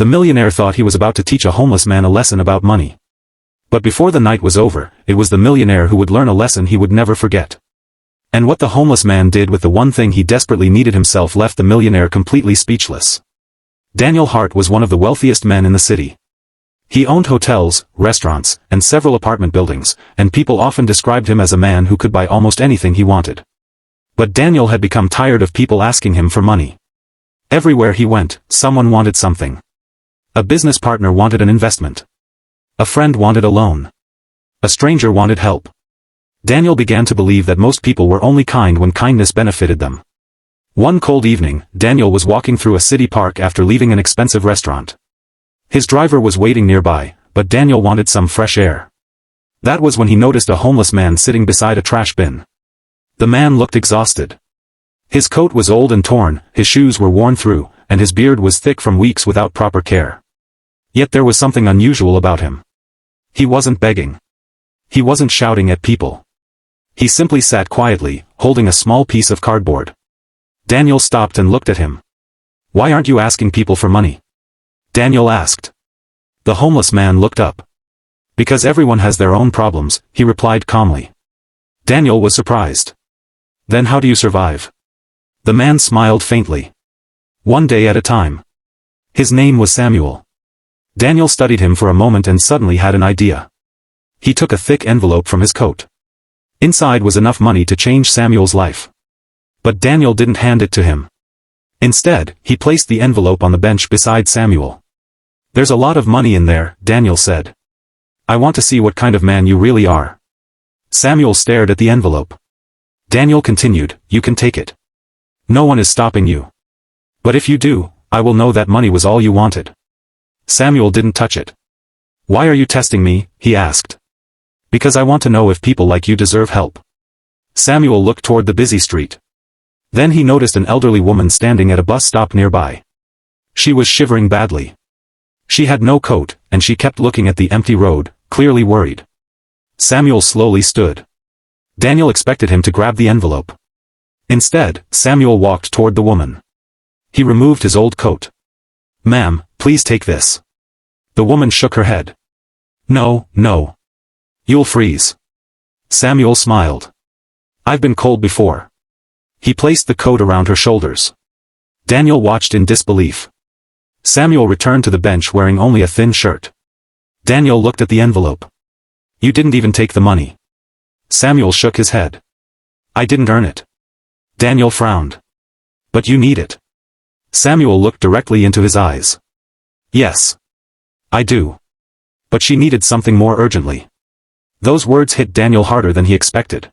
The millionaire thought he was about to teach a homeless man a lesson about money. But before the night was over, it was the millionaire who would learn a lesson he would never forget. And what the homeless man did with the one thing he desperately needed himself left the millionaire completely speechless. Daniel Hart was one of the wealthiest men in the city. He owned hotels, restaurants, and several apartment buildings, and people often described him as a man who could buy almost anything he wanted. But Daniel had become tired of people asking him for money. Everywhere he went, someone wanted something. A business partner wanted an investment. A friend wanted a loan. A stranger wanted help. Daniel began to believe that most people were only kind when kindness benefited them. One cold evening, Daniel was walking through a city park after leaving an expensive restaurant. His driver was waiting nearby, but Daniel wanted some fresh air. That was when he noticed a homeless man sitting beside a trash bin. The man looked exhausted. His coat was old and torn, his shoes were worn through, and his beard was thick from weeks without proper care. Yet there was something unusual about him. He wasn't begging. He wasn't shouting at people. He simply sat quietly, holding a small piece of cardboard. Daniel stopped and looked at him. "Why aren't you asking people for money?" Daniel asked. The homeless man looked up. "Because everyone has their own problems," he replied calmly. Daniel was surprised. "Then how do you survive?" The man smiled faintly. "One day at a time." His name was Samuel. Daniel studied him for a moment and suddenly had an idea. He took a thick envelope from his coat. Inside was enough money to change Samuel's life. But Daniel didn't hand it to him. Instead, he placed the envelope on the bench beside Samuel. "There's a lot of money in there," Daniel said. "I want to see what kind of man you really are." Samuel stared at the envelope. Daniel continued, "You can take it. No one is stopping you. But if you do, I will know that money was all you wanted." Samuel didn't touch it. "Why are you testing me?" he asked. "Because I want to know if people like you deserve help." Samuel looked toward the busy street. Then he noticed an elderly woman standing at a bus stop nearby. She was shivering badly. She had no coat, and she kept looking at the empty road, clearly worried. Samuel slowly stood. Daniel expected him to grab the envelope. Instead, Samuel walked toward the woman. He removed his old coat. "Ma'am, please take this." The woman shook her head. "No, no. You'll freeze." Samuel smiled. "I've been cold before." He placed the coat around her shoulders. Daniel watched in disbelief. Samuel returned to the bench wearing only a thin shirt. Daniel looked at the envelope. "You didn't even take the money." Samuel shook his head. "I didn't earn it." Daniel frowned. "But you need it." Samuel looked directly into his eyes. "Yes. I do." But she needed something more urgently. Those words hit Daniel harder than he expected.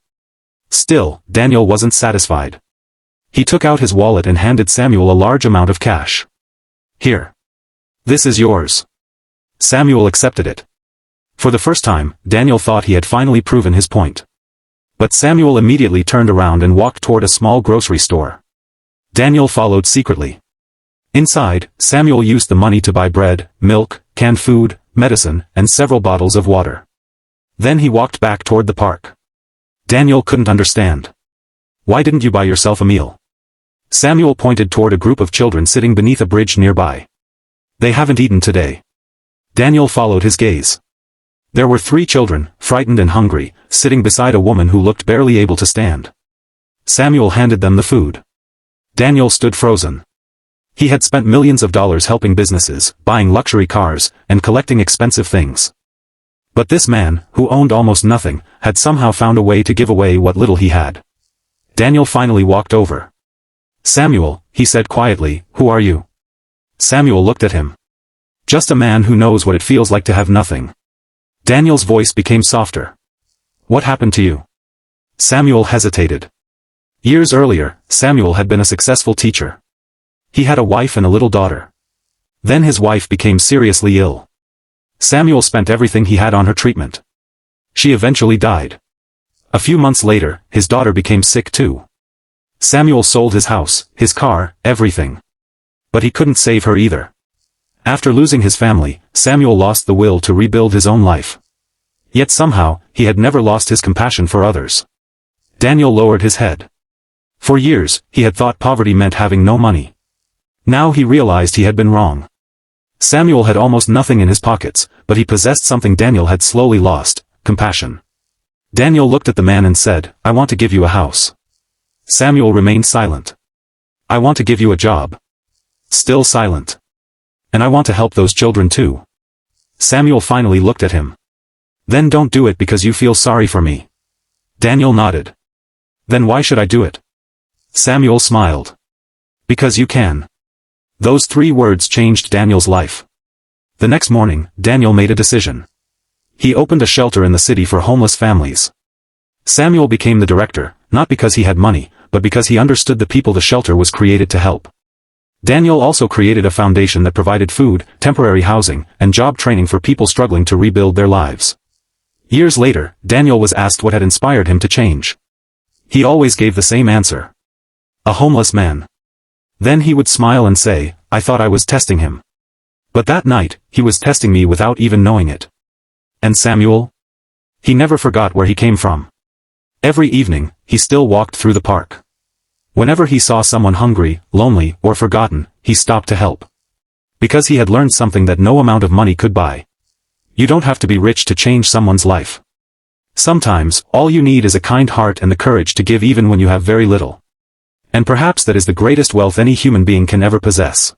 Still, Daniel wasn't satisfied. He took out his wallet and handed Samuel a large amount of cash. "Here. This is yours." Samuel accepted it. For the first time, Daniel thought he had finally proven his point. But Samuel immediately turned around and walked toward a small grocery store. Daniel followed secretly. Inside, Samuel used the money to buy bread, milk, canned food, medicine, and several bottles of water. Then he walked back toward the park. Daniel couldn't understand. "Why didn't you buy yourself a meal?" Samuel pointed toward a group of children sitting beneath a bridge nearby. "They haven't eaten today." Daniel followed his gaze. There were 3 children, frightened and hungry, sitting beside a woman who looked barely able to stand. Samuel handed them the food. Daniel stood frozen. He had spent millions of dollars helping businesses, buying luxury cars, and collecting expensive things. But this man, who owned almost nothing, had somehow found a way to give away what little he had. Daniel finally walked over. "Samuel," he said quietly, "who are you?" Samuel looked at him. "Just a man who knows what it feels like to have nothing." Daniel's voice became softer. "What happened to you?" Samuel hesitated. Years earlier, Samuel had been a successful teacher. He had a wife and a little daughter. Then his wife became seriously ill. Samuel spent everything he had on her treatment. She eventually died. A few months later, his daughter became sick too. Samuel sold his house, his car, everything. But he couldn't save her either. After losing his family, Samuel lost the will to rebuild his own life. Yet somehow, he had never lost his compassion for others. Daniel lowered his head. For years, he had thought poverty meant having no money. Now he realized he had been wrong. Samuel had almost nothing in his pockets, but he possessed something Daniel had slowly lost: compassion. Daniel looked at the man and said, "I want to give you a house." Samuel remained silent. "I want to give you a job." Still silent. "And I want to help those children too." Samuel finally looked at him. "Then don't do it because you feel sorry for me." Daniel nodded. "Then why should I do it?" Samuel smiled. "Because you can." Those 3 words changed Daniel's life. The next morning, Daniel made a decision. He opened a shelter in the city for homeless families. Samuel became the director, not because he had money, but because he understood the people the shelter was created to help. Daniel also created a foundation that provided food, temporary housing, and job training for people struggling to rebuild their lives. Years later, Daniel was asked what had inspired him to change. He always gave the same answer: a homeless man. Then he would smile and say, "I thought I was testing him. But that night, he was testing me without even knowing it." And Samuel? He never forgot where he came from. Every evening, he still walked through the park. Whenever he saw someone hungry, lonely, or forgotten, he stopped to help. Because he had learned something that no amount of money could buy. You don't have to be rich to change someone's life. Sometimes, all you need is a kind heart and the courage to give even when you have very little. And perhaps that is the greatest wealth any human being can ever possess.